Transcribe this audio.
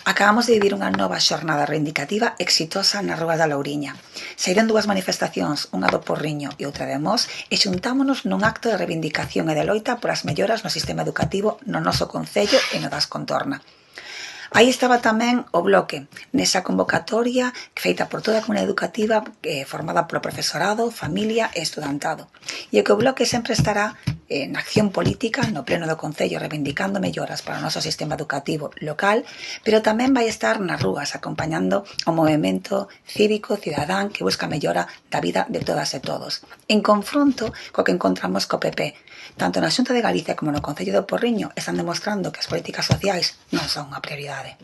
Acabamos de vivir unha nova xornada reivindicativa exitosa nas rúas da Louriña. Saíron dúas manifestacións, unha do Porriño e outra de Mos, e xuntámonos nun acto de reivindicación e de loita polas melloras no sistema educativo no noso concello e no das contorna. Aí estaba tamén o Bloque, nesa convocatoria feita por toda a comunidade educativa formada polo profesorado, familia e estudantado. E o que o Bloque sempre estará na acción política no pleno do Concello reivindicando melloras para o noso sistema educativo local, pero tamén vai estar nas rúas acompañando o movimento cívico cidadán que busca mellora da vida de todas e todos, en confronto co que encontramos co PP. Tanto na Xunta de Galicia como no Concello do Porriño están demostrando que as políticas sociais non son unha prioridade.